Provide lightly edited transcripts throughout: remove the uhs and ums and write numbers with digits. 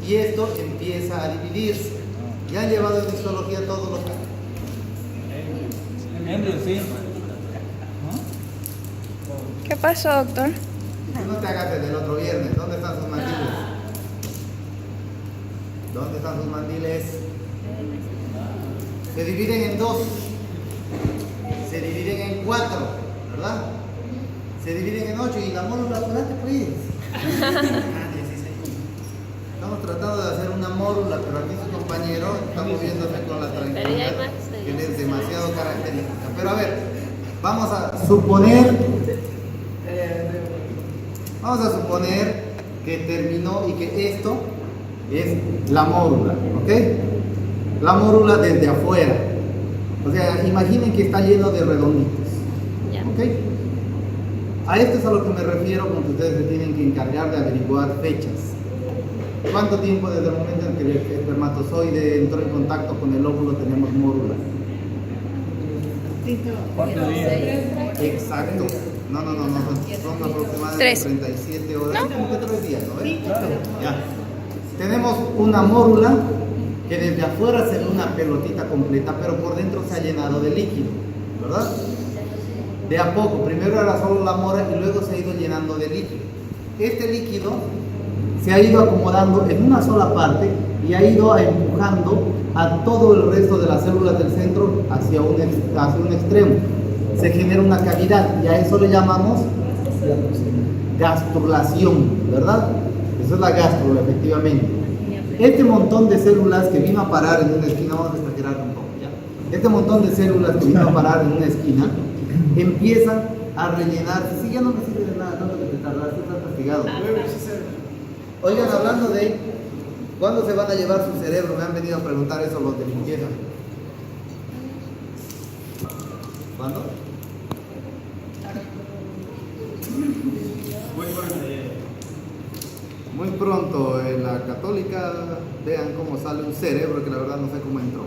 y esto empieza a dividirse. Ya han llevado en histología todos los casos. Sí. ¿Qué pasó, doctor? Si no te hagas el del otro viernes, ¿dónde están sus mandiles? ¿Dónde están sus mandiles? Se dividen en dos, se dividen en cuatro, ¿verdad? Se dividen en 8 y la mórula, apúrate pues. Estamos tratando de hacer una mórula, pero aquí su compañero está moviéndose con la tranquilidad, que es demasiado característica. Pero a ver, vamos a suponer que terminó y que esto es la mórula, ¿ok? La mórula desde afuera. O sea, imaginen que está lleno de redonditos, ¿ok? A esto es a lo que me refiero cuando ustedes se tienen que encargar de averiguar fechas. ¿Cuánto tiempo desde el momento en que el espermatozoide entró en contacto con el óvulo tenemos mórula? ¿Cuántos días? Exacto. No, son aproximadamente 3. 37 horas. ¿No? ¿Cómo que 3 días? ¿No ves? Ya. Tenemos una mórula que desde afuera se ve una pelotita completa, pero por dentro se ha llenado de líquido, ¿verdad? De a poco, primero era solo la mora y luego se ha ido llenando de líquido. Este líquido se ha ido acomodando en una sola parte y ha ido empujando a todo el resto de las células del centro hacia un extremo. Se genera una cavidad y a eso le llamamos gastrulación, ¿verdad? Eso es la gástrula, efectivamente. Este montón de células que vino a parar en una esquina, vamos a exagerar un poco, ¿ya? Este montón de células que vino a parar en una esquina empiezan a rellenarse. Sí, ya no me sirve de nada, tanto que te tardaste, estás castigado. Oigan, hablando de cuándo se van a llevar su cerebro, me han venido a preguntar eso los de limpieza. ¿Cuándo? Muy pronto en la católica, vean cómo sale un cerebro que la verdad no sé cómo entró.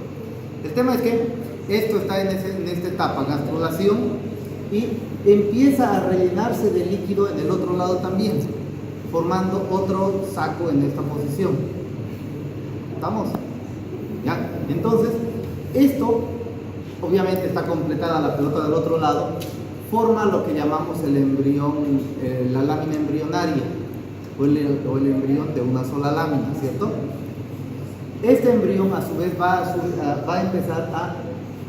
El tema es que esto está en esta etapa, gastrulación, y empieza a rellenarse de líquido en el otro lado también, formando otro saco en esta posición. ¿Estamos? ¿Ya? Entonces, esto, obviamente está completada la pelota del otro lado, forma lo que llamamos el embrión, la lámina embrionaria, o el embrión de una sola lámina, ¿cierto? Este embrión a su vez va a empezar a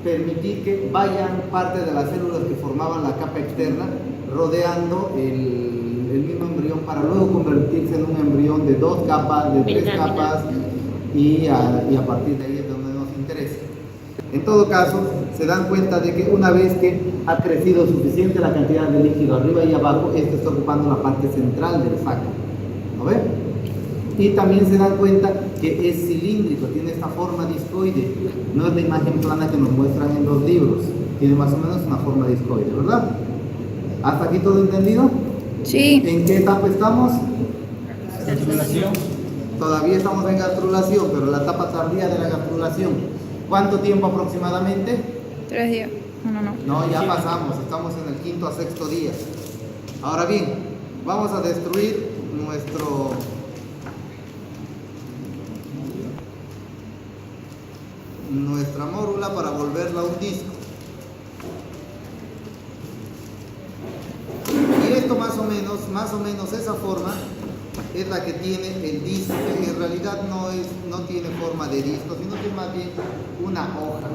permitir que vayan parte de las células que formaban la capa externa rodeando el mismo embrión para luego convertirse en un embrión de 2 capas, de 3 capas y a partir de ahí es donde nos interesa. En todo caso, se dan cuenta de que una vez que ha crecido suficiente la cantidad de líquido arriba y abajo, esto está ocupando la parte central del saco. ¿No ven? Y también se dan cuenta que es cilíndrico, tiene esta forma discoide. No es la imagen plana que nos muestran en los libros. Tiene más o menos una forma discoide, ¿verdad? ¿Hasta aquí todo entendido? Sí. ¿En qué etapa estamos? Gastrulación. Todavía estamos en gastrulación, pero la etapa tardía de la gastrulación. ¿Cuánto tiempo aproximadamente? 3 días. No. No, ya pasamos, estamos en el 5º a 6º día. Ahora bien, vamos a destruir nuestra mórula para volverla un disco. Y esto más o menos esa forma es la que tiene el disco, que en realidad no tiene forma de disco, sino que es más bien una hoja,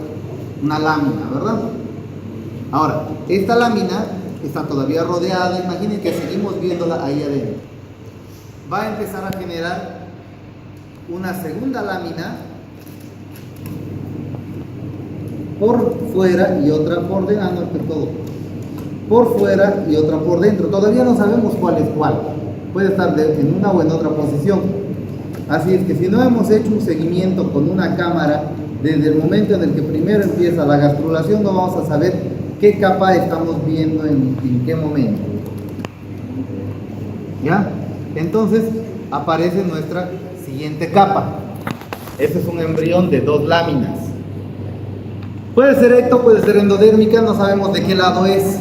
una lámina, ¿verdad? Ahora, esta lámina está todavía rodeada, imaginen que seguimos viéndola ahí adentro. Va a empezar a generar una segunda lámina por fuera y otra por dentro, no es que todo, por fuera y otra por dentro. Todavía no sabemos cuál es cuál, puede estar en una o en otra posición. Así es que si no hemos hecho un seguimiento con una cámara desde el momento en el que primero empieza la gastrulación, no vamos a saber qué capa estamos viendo en qué momento. ¿Ya? Entonces aparece nuestra siguiente capa. Este es un embrión de 2 láminas. Puede ser ecto, puede ser endodérmica, no sabemos de qué lado es.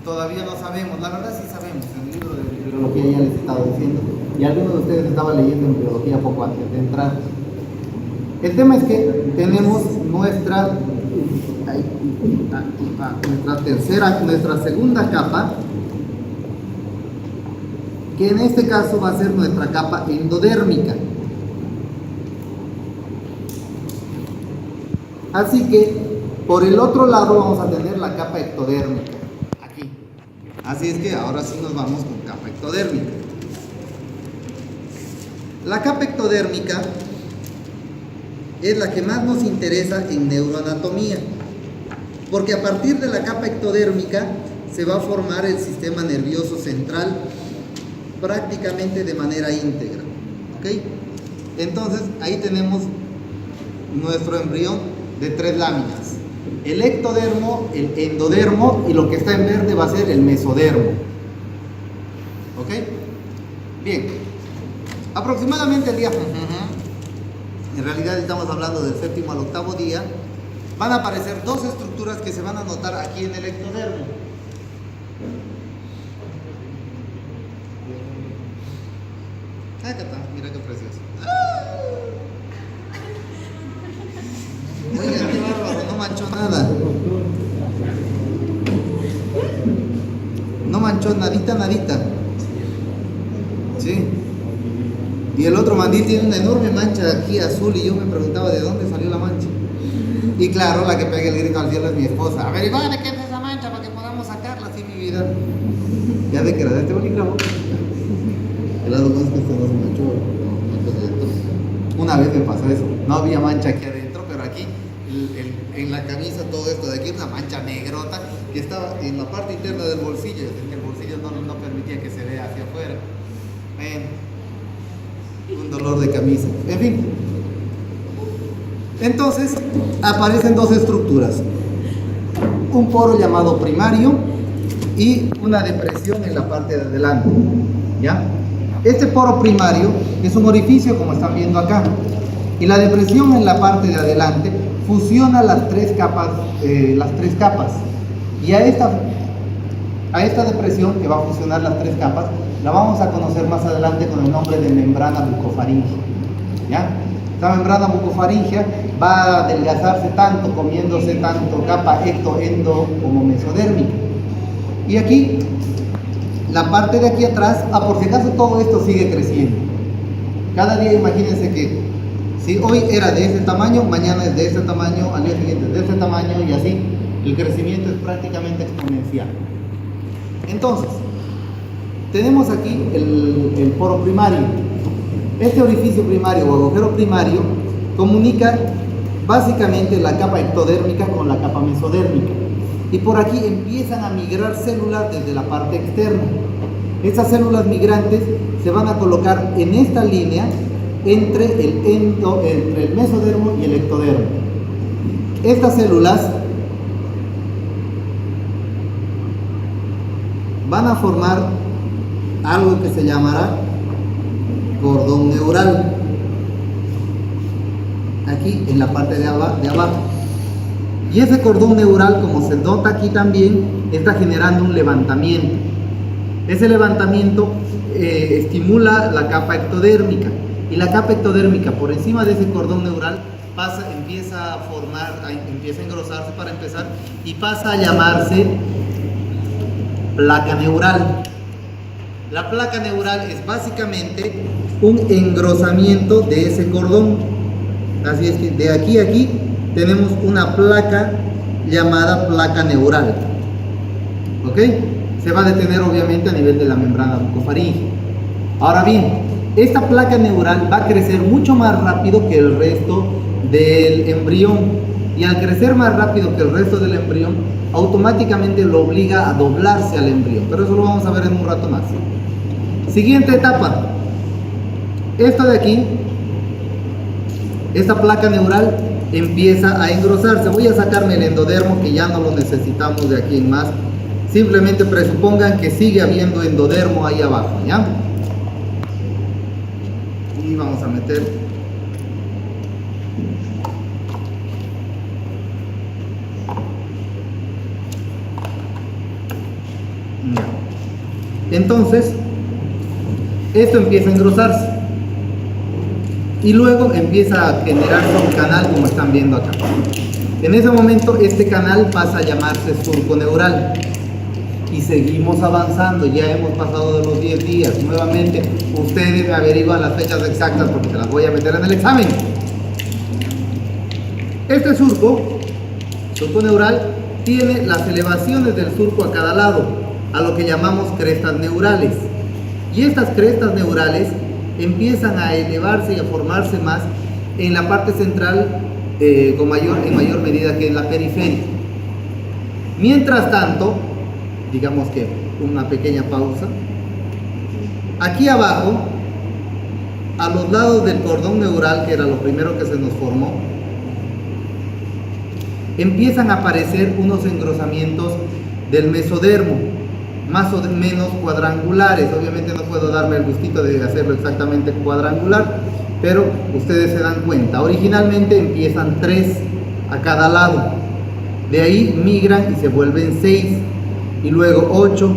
Todavía no sabemos, la verdad sí sabemos, en el libro de embriología ya les he estado diciendo. y algunos de ustedes estaban leyendo en biología poco antes de entrar. El tema es que tenemos nuestra segunda capa, que en este caso va a ser nuestra capa endodérmica. Así que por el otro lado vamos a tener la capa ectodérmica, aquí. Así es que ahora sí nos vamos con capa ectodérmica. La capa ectodérmica es la que más nos interesa en neuroanatomía, porque a partir de la capa ectodérmica se va a formar el sistema nervioso central prácticamente de manera íntegra, ¿ok? Entonces ahí tenemos nuestro embrión de 3 láminas: el ectodermo, el endodermo, y lo que está en verde va a ser el mesodermo, ¿ok? Bien, aproximadamente el día, en realidad estamos hablando del 7º al 8º día, van a aparecer 2 estructuras que se van a notar aquí en el ectodermo. Acá está, mira qué precioso. Oiga, qué bárbaro, no manchó nada. No manchó nadita, nadita. ¿Sí? Y el otro mandil tiene una enorme mancha aquí azul, y yo me preguntaba de dónde salió la mancha. Y claro, la que pega el grito al cielo es mi esposa. Averiguame qué es esa mancha para que podamos sacarla, así, mi vida. Ya ve que era de este bolígrafo. El lado más que se nos manchó. Una vez me pasó eso. No había mancha aquí adentro, pero aquí en la camisa, todo esto de aquí, una mancha negrota que estaba en la parte interna del bolsillo. El bolsillo no permitía que se vea hacia afuera. Un dolor de camisa. En fin. Entonces aparecen 2 estructuras: un poro llamado primario y una depresión en la parte de adelante, ¿ya? Este poro primario es un orificio, como están viendo acá, y la depresión en la parte de adelante fusiona las 3 capas, y a esta depresión que va a fusionar las 3 capas la vamos a conocer más adelante con el nombre de membrana bucofaringea, ¿ya? Esta membrana bucofaringea va a adelgazarse tanto, comiéndose tanto capa ecto, endo como mesodérmica. Y aquí, la parte de aquí atrás, por si acaso todo esto sigue creciendo. Cada día imagínense que si hoy era de este tamaño, mañana es de este tamaño, al día siguiente es de este tamaño, y así el crecimiento es prácticamente exponencial. Entonces, tenemos aquí el poro primario. Este orificio primario o agujero primario comunica básicamente la capa ectodérmica con la capa mesodérmica, y por aquí empiezan a migrar células desde la parte externa. Estas células migrantes se van a colocar en esta línea entre el mesodermo y el ectodermo. Estas células van a formar algo que se llamará cordón neural, aquí en la parte de abajo. Y ese cordón neural, como se nota aquí también, está generando un levantamiento. Ese levantamiento estimula la capa ectodérmica, y la capa ectodérmica por encima de ese cordón neural empieza a engrosarse para empezar, y pasa a llamarse placa neural. La placa neural es básicamente un engrosamiento de ese cordón. Así es que de aquí a aquí tenemos una placa llamada placa neural, ¿ok? Se va a detener obviamente a nivel de la membrana bucofaringea. Ahora bien, esta placa neural va a crecer mucho más rápido que el resto del embrión, y al crecer más rápido que el resto del embrión, automáticamente lo obliga a doblarse al embrión, pero eso lo vamos a ver en un rato más. Siguiente etapa, esta de aquí, esta placa neural empieza a engrosarse. Voy a sacarme el endodermo, que ya no lo necesitamos de aquí en más. Simplemente presupongan que sigue habiendo endodermo ahí abajo, ¿ya? Y vamos a meter entonces Esto empieza a engrosarse y luego empieza a generarse un canal como están viendo acá. En ese momento este canal pasa a llamarse surco neural y seguimos avanzando. Ya hemos pasado de los 10 días. Nuevamente ustedes me averiguan las fechas exactas porque se las voy a meter en el examen. Este surco neural, tiene las elevaciones del surco a cada lado, a lo que llamamos crestas neurales. Y estas crestas neurales empiezan a elevarse y a formarse más en la parte central en mayor medida que en la periferia. Mientras tanto, digamos que una pequeña pausa, aquí abajo, a los lados del cordón neural, que era lo primero que se nos formó, empiezan a aparecer unos engrosamientos del mesodermo, más o menos cuadrangulares. Obviamente no puedo darme el gustito de hacerlo exactamente cuadrangular, pero ustedes se dan cuenta. Originalmente empiezan 3 a cada lado, de ahí migran y se vuelven 6 y luego 8,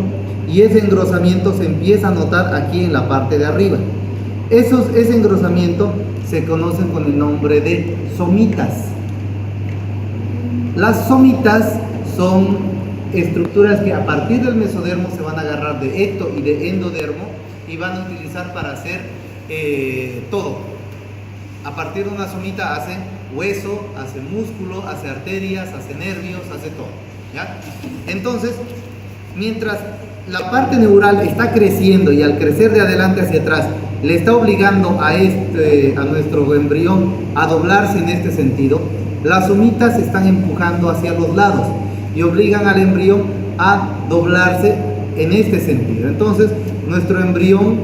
y ese engrosamiento se empieza a notar aquí en la parte de arriba. Ese engrosamiento se conocen con el nombre de somitas. Las somitas son estructuras que a partir del mesodermo se van a agarrar de ecto y de endodermo y van a utilizar para hacer todo. A partir de una somita hace hueso, hace músculo, hace arterias, hace nervios, hace todo, ¿ya? Entonces, mientras la parte neural está creciendo y al crecer de adelante hacia atrás le está obligando a nuestro embrión a doblarse en este sentido, las somitas están empujando hacia los lados y obligan al embrión a doblarse en este sentido. Entonces, nuestro embrión,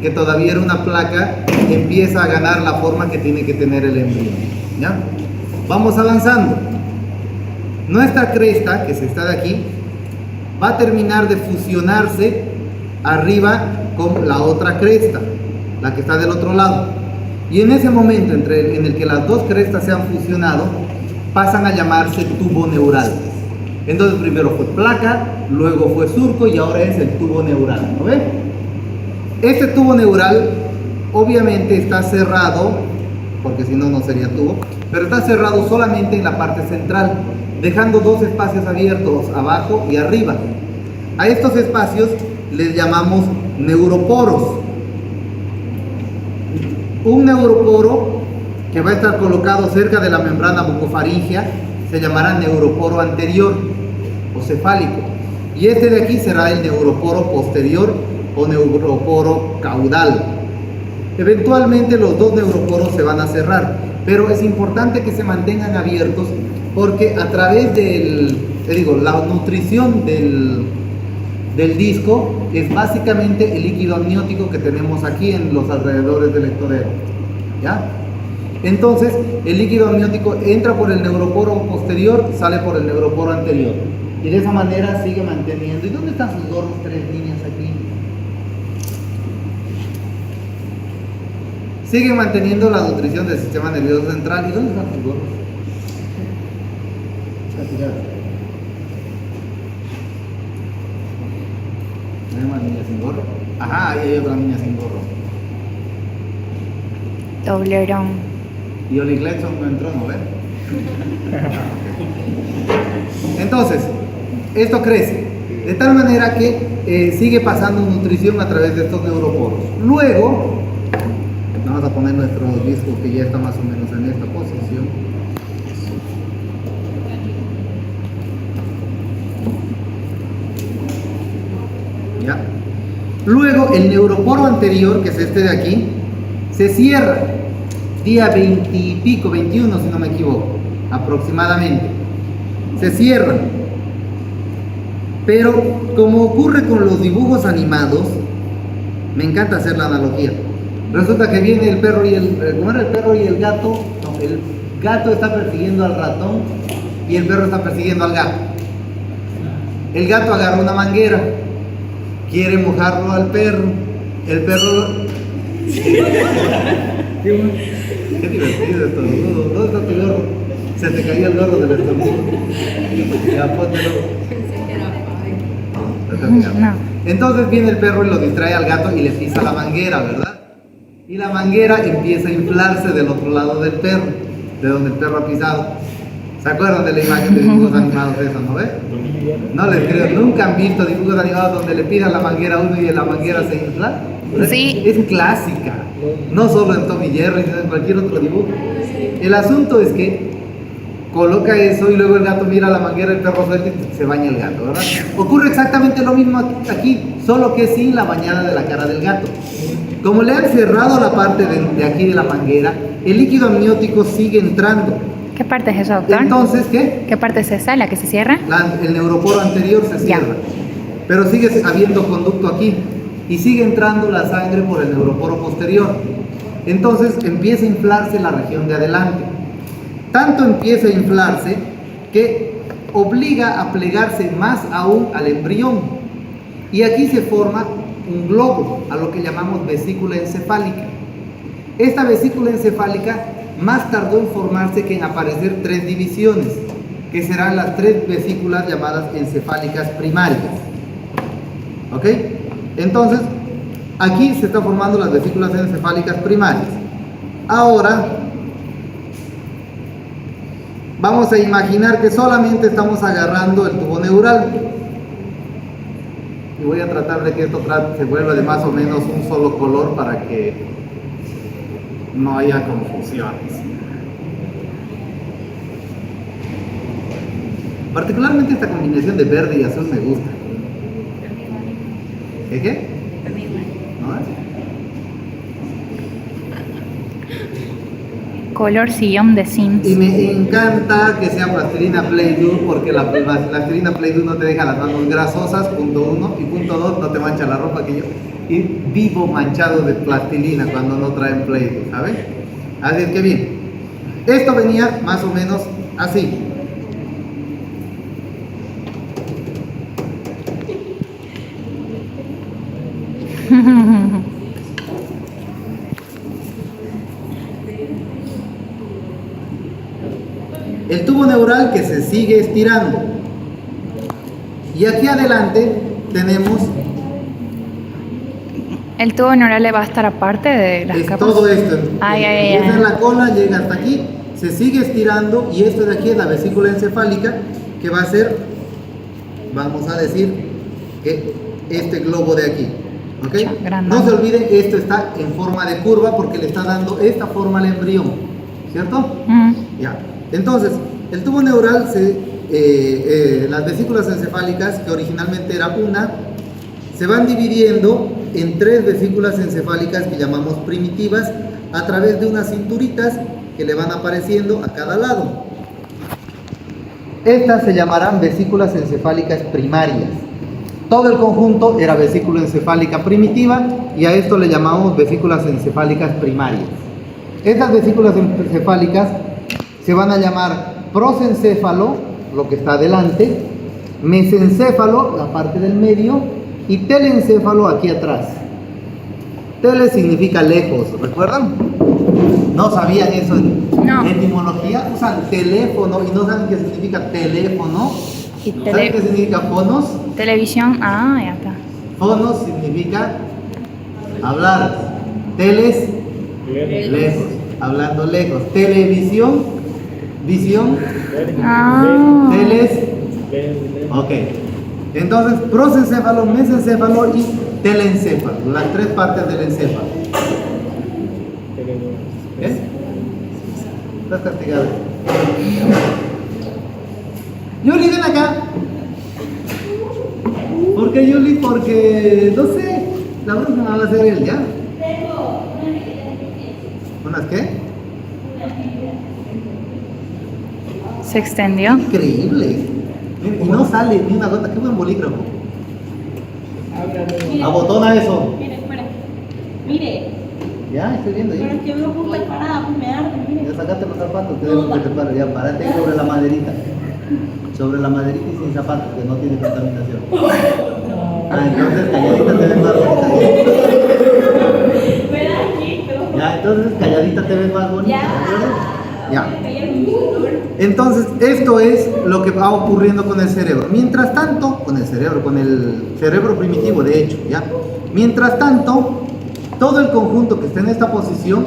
que todavía era una placa, empieza a ganar la forma que tiene que tener el embrión, ¿ya? Vamos avanzando. Nuestra cresta, que se está de aquí, va a terminar de fusionarse arriba con la otra cresta, la que está del otro lado. Y en ese momento en el que las dos crestas se han fusionado, pasan a llamarse tubo neural. Entonces primero fue placa, luego fue surco y ahora es el tubo neural, ¿no ven? Este tubo neural obviamente está cerrado, porque si no, no sería tubo, pero está cerrado solamente en la parte central, dejando 2 espacios abiertos abajo y arriba. A estos espacios les llamamos neuroporos. Un neuroporo que va a estar colocado cerca de la membrana bucofaringea se llamará neuroporo anterior o cefálico, y este de aquí será el neuroporo posterior o neuroporo caudal. Eventualmente los 2 neuroporos se van a cerrar, pero es importante que se mantengan abiertos porque a través la nutrición del disco es básicamente el líquido amniótico que tenemos aquí en los alrededores del ectodero, ¿ya? Entonces el líquido amniótico entra por el neuroporo posterior, sale por el neuroporo anterior, y de esa manera sigue manteniendo. ¿Y dónde están sus gorros, 3 niñas aquí? Sigue manteniendo la nutrición del sistema nervioso central. ¿Y dónde están sus gorros? ¿Hay una niña sin gorro? Ajá, ahí hay otra niña sin gorro. Doblerón. Y Oli Gledson no entró, ¿no ven? Entonces, esto crece de tal manera que sigue pasando nutrición a través de estos neuroporos. Luego, vamos a poner nuestro disco que ya está más o menos en esta posición. ¿Ya? Luego el neuroporo anterior, que es este de aquí, se cierra día 20 y pico, 21 si no me equivoco, aproximadamente. Se cierra. Pero como ocurre con los dibujos animados, me encanta hacer la analogía. Resulta que viene el perro y ¿cómo era el perro y el gato? No, el gato está persiguiendo al ratón y el perro está persiguiendo al gato. El gato agarra una manguera, quiere mojarlo al perro. El perro... Qué divertido esto. ¿Dónde está tu gorro? Se te cayó el gorro del estornudo. Ya, póntelo. No. Entonces viene el perro y lo distrae al gato y le pisa la manguera, ¿verdad? Y la manguera empieza a inflarse del otro lado del perro, de donde el perro ha pisado. ¿Se acuerdan de la imagen de dibujos animados de eso, no ves? No les creo, nunca han visto dibujos animados donde le pisan la manguera a uno y la manguera se infla. Sí. Es clásica, no solo en Tom y Jerry, sino en cualquier otro dibujo. El asunto es que coloca eso y luego el gato mira la manguera, el perro suelta y se baña el gato, ¿verdad? Ocurre exactamente lo mismo aquí, solo que sin la bañada de la cara del gato. Como le han cerrado la parte de aquí de la manguera, el líquido amniótico sigue entrando. ¿Qué parte es eso, doctor? Entonces, ¿qué? ¿Qué parte es esa, la que se cierra? El neuroporo anterior se Ya. cierra, pero sigue habiendo conducto aquí y sigue entrando la sangre por el neuroporo posterior. Entonces empieza a inflarse la región de adelante. Tanto empieza a inflarse que obliga a plegarse más aún al embrión. Y aquí se forma un globo, a lo que llamamos vesícula encefálica. Esta vesícula encefálica más tardó en formarse que en aparecer 3 divisiones, que serán las 3 vesículas llamadas encefálicas primarias. ¿Ok? Entonces, aquí se están formando las vesículas encefálicas primarias. Ahora, vamos a imaginar que solamente estamos agarrando el tubo neural. Y voy a tratar de que esto se vuelva de más o menos un solo color para que no haya confusiones. Particularmente esta combinación de verde y azul me gusta. ¿Qué? ¿No? Color sillón de Sims. Y me encanta que sea plastilina Play-Doh porque la plastilina Play-Doh no te deja las manos grasosas, punto 1, y punto 2, no te mancha la ropa que yo. Y vivo manchado de plastilina cuando no traen Play-Doh, ¿sabes? Así es que bien, esto venía más o menos así. El tubo neural que se sigue estirando. Y aquí adelante tenemos El tubo neural le va a estar aparte de las capas. todo esto. Ay, ay, ay, Empieza ay. en la cola, llega hasta aquí, se sigue estirando y esto de aquí es la vesícula encefálica que va a ser, vamos a decir, que este globo de aquí. ¿Ok? Cha, grande. No se olviden, esto está en forma de curva porque le está dando esta forma al embrión, ¿cierto? Ya. Entonces, el tubo neural, las vesículas encefálicas, que originalmente era una, se van dividiendo en 3 vesículas encefálicas que llamamos primitivas a través de unas cinturitas que le van apareciendo a cada lado. Estas se llamarán vesículas encefálicas primarias. Todo el conjunto era vesícula encefálica primitiva y a esto le llamamos vesículas encefálicas primarias. Estas vesículas encefálicas se van a llamar prosencéfalo, lo que está adelante, mesencéfalo, la parte del medio, y telencéfalo aquí atrás. Tele significa lejos, ¿recuerdan? ¿No sabían eso en etimología? Usan teléfono y no saben qué significa teléfono. Y ¿Saben qué significa fonos? televisión, ya está. Fonos significa hablar. Teles, lejos, hablando lejos. Televisión, visión, Ah. teles. Ok. Entonces, prosencéfalo, mesencéfalo y telencéfalo, las 3 partes del encéfalo. ¿Ves? Estás castigado. Yuli, ven acá. ¿Por qué Yuli? Porque, no sé, la próxima va a ser él, ¿ya? ¿Unas qué? Se extendió. Increíble. Y no sale ni una gota. Qué buen bolígrafo. Abotona eso. Mire, espera. Mire. Ya, estoy viendo Pero ya. es que veo cómo está parada, pues me arde, mire. Ya sacaste los zapatos, te dejo que te pare. Ya, parate sobre la maderita. Sobre la maderita y sin zapatos, que no tiene contaminación. Ah, entonces calladita te ves más bonita. ¿Verdad, chico? Ya, entonces calladita te ves más bonita. Ya. Ya. Entonces, esto es lo que va ocurriendo con el cerebro. Mientras tanto, con el cerebro primitivo, de hecho, ¿ya? Mientras tanto, todo el conjunto que está en esta posición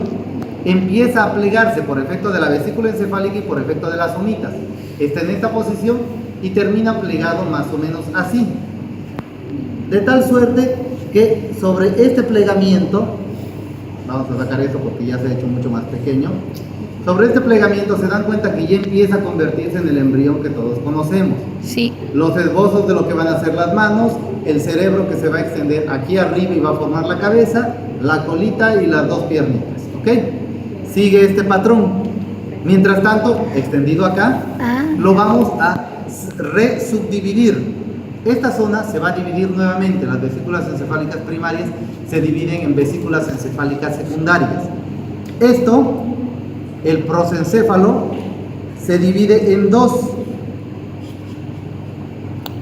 empieza a plegarse por efecto de la vesícula encefálica y por efecto de las somitas. Está en esta posición y termina plegado más o menos así. De tal suerte que sobre este plegamiento, vamos a sacar esto porque ya se ha hecho mucho más pequeño. Sobre este plegamiento se dan cuenta que ya empieza a convertirse en el embrión que todos conocemos. Sí. Los esbozos de lo que van a ser las manos, el cerebro que se va a extender aquí arriba y va a formar la cabeza, la colita y las dos piernitas, ¿ok? Sigue este patrón. Mientras tanto, extendido acá, lo vamos a resubdividir. Esta zona se va a dividir nuevamente. Las vesículas encefálicas primarias se dividen en vesículas encefálicas secundarias. Esto, el prosencéfalo, se divide en dos,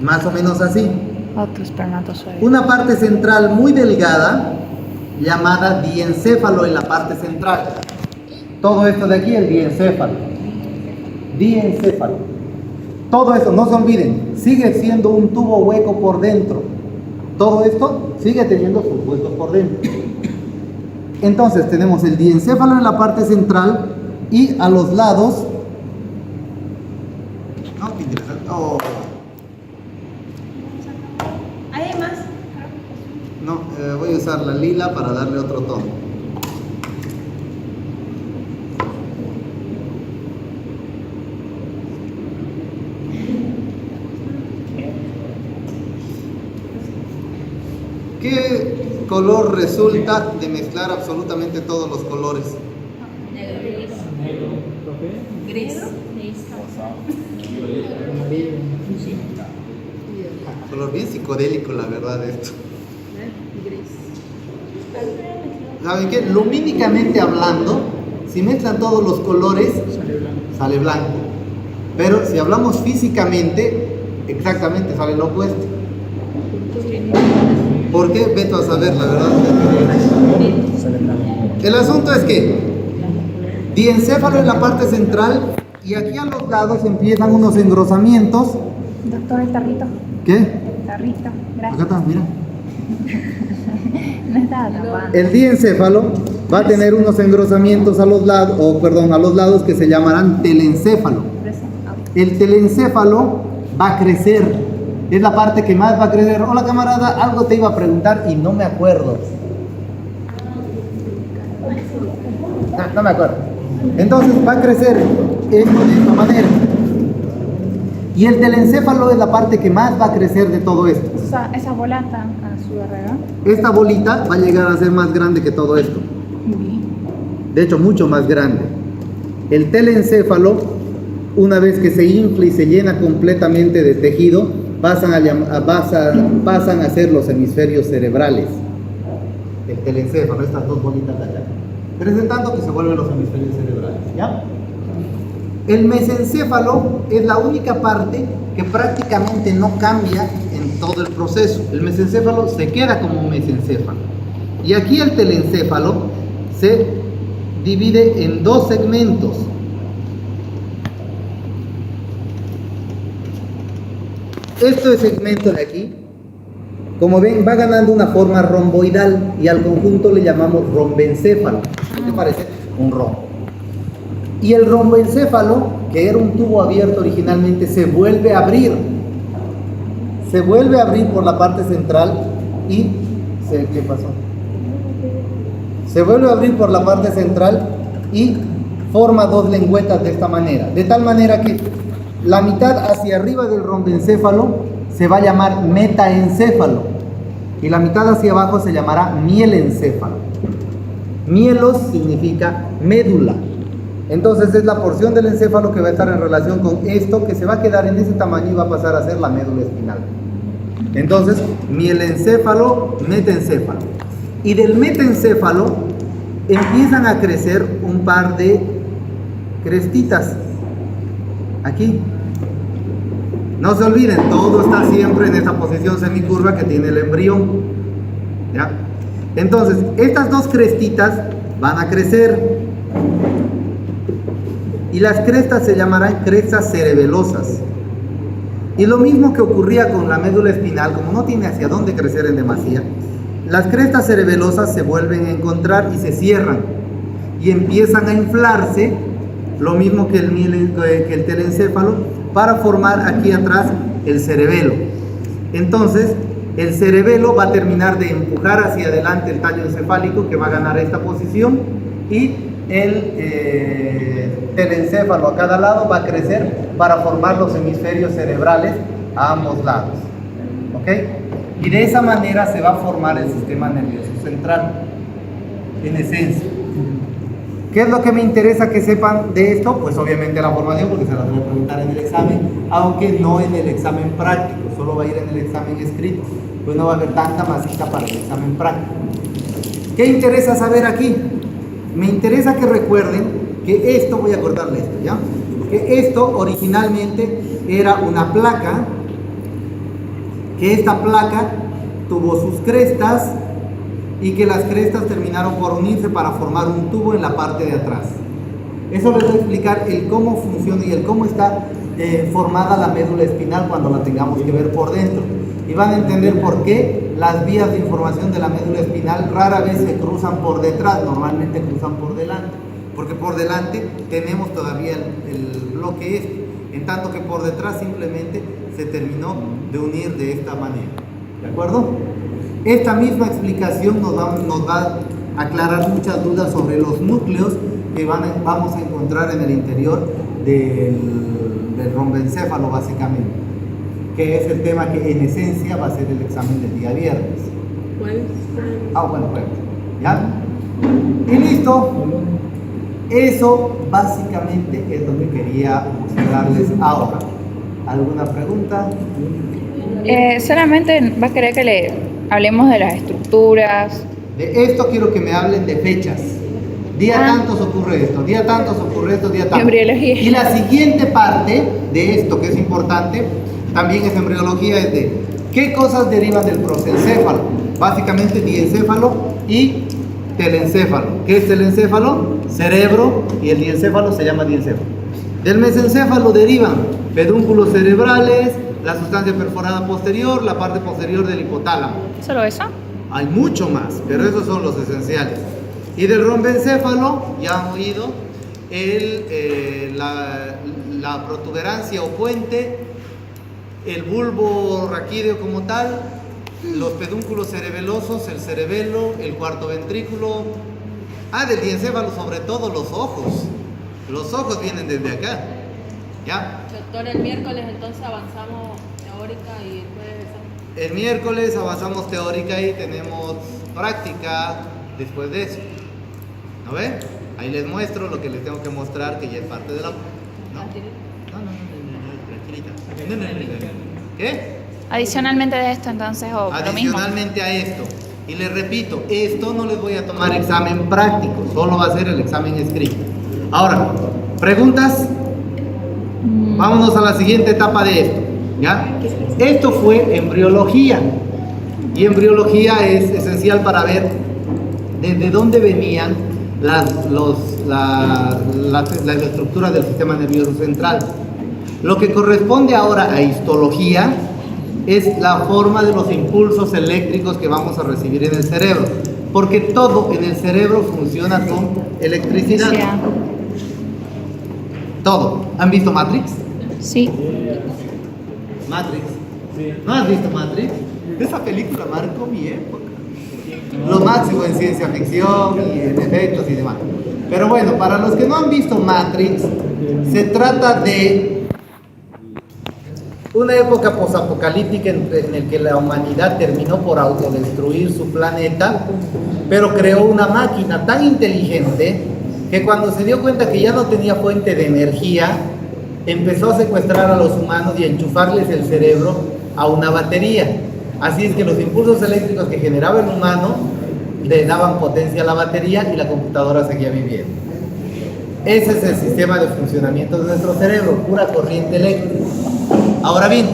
más o menos así. Otro espermatozoide. Una parte central muy delgada, llamada diencéfalo en la parte central. Todo esto de aquí es diencéfalo. Diencéfalo. Todo esto, no se olviden, sigue siendo un tubo hueco por dentro. Todo esto sigue teniendo sus huecos por dentro. Entonces tenemos el diencéfalo en la parte central y a los lados. No, qué interesante. Oh. ¿Hay más? No, voy a usar la lila para darle otro tono. ¿Qué color resulta de mezclar absolutamente todos los colores? Gris. Color bien psicodélico, la verdad, esto. ¿Saben qué? Lumínicamente hablando, si mezclan todos los colores, sale blanco. Pero si hablamos físicamente, exactamente sale lo opuesto. ¿Por qué? Veto a saber, la verdad. El asunto es que diencéfalo en la parte central y aquí a los lados empiezan unos engrosamientos. Doctor, el tarrito. ¿Qué? El tarrito. Acá Gracias. está, mira. No estaba tapando. El diencéfalo va a tener unos engrosamientos a los lados que se llamarán telencéfalo. El telencéfalo va a crecer. Es la parte que más va a crecer. Hola camarada, algo te iba a preguntar y no me acuerdo. No me acuerdo. Entonces va a crecer esto de esta manera. Y el telencéfalo es la parte que más va a crecer de todo esto. Esa bola está a su alrededor. Esta bolita va a llegar a ser más grande que todo esto. De hecho, mucho más grande. El telencéfalo, una vez que se infla y se llena completamente de tejido, pasan a ser los hemisferios cerebrales. El telencéfalo, estas dos bolitas de acá. Presentando que se vuelven los hemisferios cerebrales, ¿ya? El mesencéfalo es la única parte que prácticamente no cambia en todo el proceso. El mesencéfalo se queda como mesencéfalo. Y aquí el telencéfalo se divide en dos segmentos. Este segmento de aquí, como ven, va ganando una forma romboidal y al conjunto le llamamos rombencéfalo. ¿Qué te parece? Un rombo. Y el romboencéfalo, que era un tubo abierto originalmente, se vuelve a abrir. Se vuelve a abrir por la parte central y... ¿Qué pasó? Se vuelve a abrir por la parte central y forma dos lengüetas de esta manera. De tal manera que la mitad hacia arriba del rombencéfalo se va a llamar metaencéfalo y la mitad hacia abajo se llamará mielencéfalo. Mielos significa médula. Entonces es la porción del encéfalo que va a estar en relación con esto, que se va a quedar en ese tamaño y va a pasar a ser la médula espinal. Entonces, mielencéfalo, metaencéfalo. Y del metaencéfalo empiezan a crecer un par de crestitas. Aquí. No se olviden, todo está siempre en esta posición semicurva que tiene el embrión. ¿Ya? Entonces, estas dos crestitas van a crecer. y las crestas se llamarán crestas cerebelosas. Y lo mismo que ocurría con la médula espinal, como no tiene hacia dónde crecer en demasía, las crestas cerebelosas se vuelven a encontrar y se cierran y empiezan a inflarse, lo mismo que el telencéfalo, para formar aquí atrás el cerebelo. Entonces, el cerebelo va a terminar de empujar hacia adelante el tallo encefálico, que va a ganar esta posición, y el telencéfalo a cada lado va a crecer para formar los hemisferios cerebrales a ambos lados. ¿Ok? Y de esa manera se va a formar el sistema nervioso central, en esencia. ¿Qué es lo que me interesa que sepan de esto? Pues obviamente la formación, porque se las voy a preguntar en el examen, aunque no en el examen práctico, solo va a ir en el examen escrito, pues no va a haber tanta masita para el examen práctico. ¿Qué interesa saber aquí? Me interesa que recuerden que esto, voy a cortarle esto, ¿ya? Que esto originalmente era una placa, que esta placa tuvo sus crestas, y que las crestas terminaron por unirse para formar un tubo en la parte de atrás. Eso les voy a explicar el cómo funciona y el cómo está formada la médula espinal cuando la tengamos que ver por dentro. Y van a entender por qué las vías de información de la médula espinal rara vez se cruzan por detrás, normalmente cruzan por delante. Porque por delante tenemos todavía el bloque este, en tanto que por detrás simplemente se terminó de unir de esta manera. ¿De acuerdo? Esta misma explicación nos va a aclarar muchas dudas sobre los núcleos que vamos a encontrar en el interior del rombencéfalo, básicamente, que es el tema que en esencia va a ser el examen del día viernes. Bueno, ¿ya? Y listo. Eso básicamente es lo que quería mostrarles ahora. ¿Alguna pregunta? Solamente va a querer que le hablemos de las estructuras. De esto quiero que me hablen de fechas. Día tantos ocurre esto, día tantos ocurre esto, día tantos. Embriología. Y la siguiente parte de esto, que es importante, también es embriología, es de qué cosas derivan del prosencéfalo. Básicamente diencéfalo y telencéfalo. ¿Qué es telencéfalo? Cerebro, y el diencéfalo se llama diencéfalo. Del mesencéfalo derivan pedúnculos cerebrales, la sustancia perforada posterior, la parte posterior del hipotálamo. ¿Solo eso? Hay mucho más, pero esos son los esenciales. Y del rombencéfalo, ya han oído, la protuberancia o puente, el bulbo raquídeo como tal, los pedúnculos cerebelosos, el cerebelo, el cuarto ventrículo. Del diencéfalo sobre todo los ojos. Los ojos vienen desde acá. ¿Ya? Doctor, el miércoles entonces avanzamos teórica y después de eso. El miércoles avanzamos teórica y tenemos práctica después de eso. ¿No ven? Ahí les muestro lo que les tengo que mostrar, que ya es parte de la... No, tranquilita. ¿Qué? Adicionalmente de esto, entonces, o lo mismo. Adicionalmente a esto. Y les repito, esto no les voy a tomar examen práctico, solo va a ser el examen escrito. Ahora, ¿preguntas? Vámonos a la siguiente etapa de esto, ¿ya? Esto fue embriología. Y embriología es esencial para ver desde dónde venían las estructuras del sistema nervioso central. Lo que corresponde ahora a histología es la forma de los impulsos eléctricos que vamos a recibir en el cerebro, porque todo en el cerebro funciona con electricidad. Todo. ¿Han visto Matrix? Sí. Matrix. ¿No has visto Matrix? Esa película marcó mi época. Lo máximo en ciencia ficción y en efectos y demás. Pero bueno, para los que no han visto Matrix, se trata de una época posapocalíptica en la que la humanidad terminó por autodestruir su planeta, pero creó una máquina tan inteligente que cuando se dio cuenta que ya no tenía fuente de energía, empezó a secuestrar a los humanos y a enchufarles el cerebro a una batería. Así es que los impulsos eléctricos que generaba el humano le daban potencia a la batería y la computadora seguía viviendo. Ese es el sistema de funcionamiento de nuestro cerebro, pura corriente eléctrica. Ahora bien,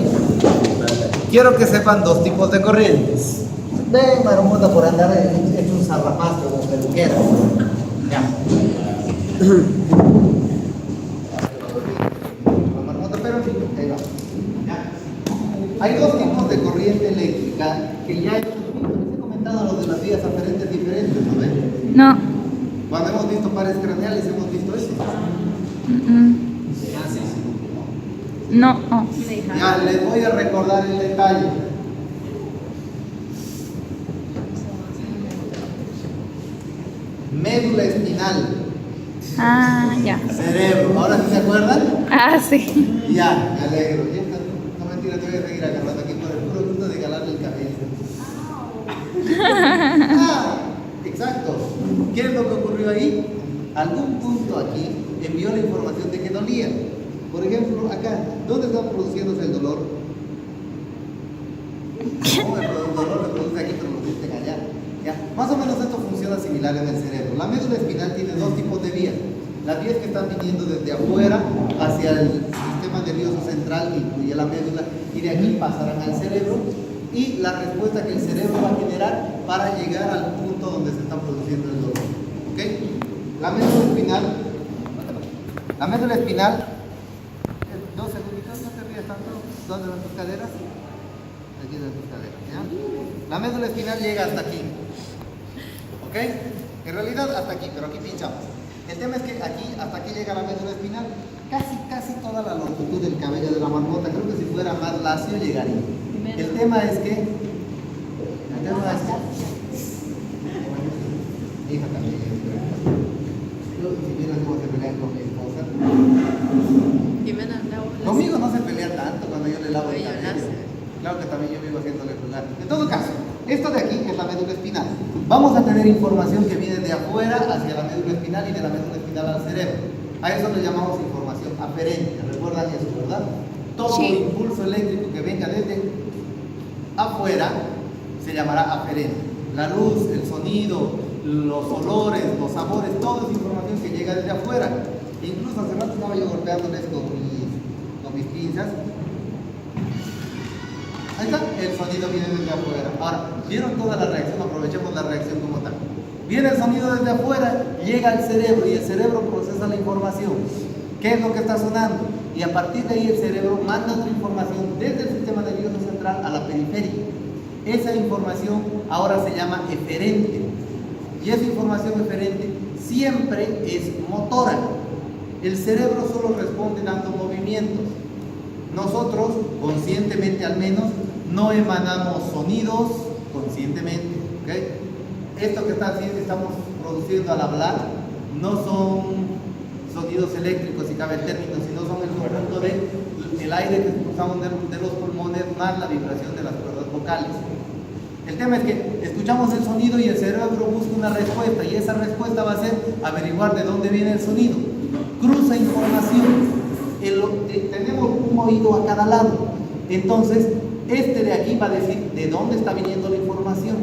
quiero que sepan dos tipos de corrientes. Ven, marmota, por andar hecho un zarrapazo como peluquera. Ya. Ahí va. Ya. Hay dos tipos de corriente eléctrica que ya les he comentado los de las vías aferentes diferentes, ¿no ven? No. Cuando hemos visto pares craneales hemos visto eso. No. Oh. Ya les voy a recordar el detalle. Médula espinal, Ah, ya. cerebro. ¿Ahora sí se acuerdan? Ah, sí. Ya, me alegro. Ya está. No mentira, te voy a seguir agarrando aquí por el puro gusto de jalarle el cabello. Ah, exacto. ¿Qué es lo que ocurrió ahí? Algún punto aquí envió la información de que dolía. Por ejemplo, acá, ¿dónde está produciéndose el dolor? No, el dolor lo produce aquí, pero lo producen allá. ¿Ya? Más o menos esto funciona similar en el cerebro. La médula espinal tiene dos tipos de vías. Las vías que están viniendo desde afuera hacia el sistema nervioso central, que incluye la médula, y de aquí pasarán al cerebro, y la respuesta que el cerebro va a generar para llegar al punto donde se está produciendo el dolor. ¿Ok? La médula espinal, dos segunditos, no te rías tanto. ¿Dónde van tus caderas? Aquí van tus caderas, ¿ya? La médula espinal llega hasta aquí. ¿Ok? En realidad hasta aquí, pero aquí pinchamos. El tema es que aquí, hasta aquí llega la médula espinal, casi toda la longitud del cabello de la marmota. Creo que si fuera más lacio llegaría. El tema es que, hija también, yo si vieras cómo se pelean con mi esposa. Jimena, Conmigo no se pelea tanto cuando yo le lavo el Cabello cabello. láser. Claro que también yo vivo haciéndole jugar. En todo caso, esto de aquí es la médula espinal. Vamos a tener información que viene de afuera hacia la médula espinal y de la médula espinal al cerebro. A eso le llamamos información aferente. ¿Recuerdan eso, verdad? Todo Sí. impulso eléctrico que venga desde afuera se llamará aferente. La luz, el sonido, los olores, los sabores, toda esa información que llega desde afuera. Incluso hace rato estaba yo golpeándoles con mis pinzas. Ahí está, el sonido viene desde afuera. Ahora, ¿vieron toda la reacción? Aprovechemos la reacción como tal. Viene el sonido desde afuera, llega al cerebro y el cerebro procesa la información. ¿Qué es lo que está sonando? Y a partir de ahí el cerebro manda otra información desde el sistema nervioso central a la periferia. Esa información ahora se llama eferente. Y esa información eferente siempre es motora. El cerebro solo responde dando movimientos. Nosotros, conscientemente al menos, no emanamos sonidos conscientemente. ¿Okay? Esto que estamos produciendo al hablar no son sonidos eléctricos, si cabe el término, sino son el conjunto del aire que expulsamos de los pulmones más la vibración de las cuerdas vocales. El tema es que escuchamos el sonido y el cerebro busca una respuesta, y esa respuesta va a ser averiguar de dónde viene el sonido. Cruza información. Tenemos un oído a cada lado. Entonces, este de aquí va a decir de dónde está viniendo la información.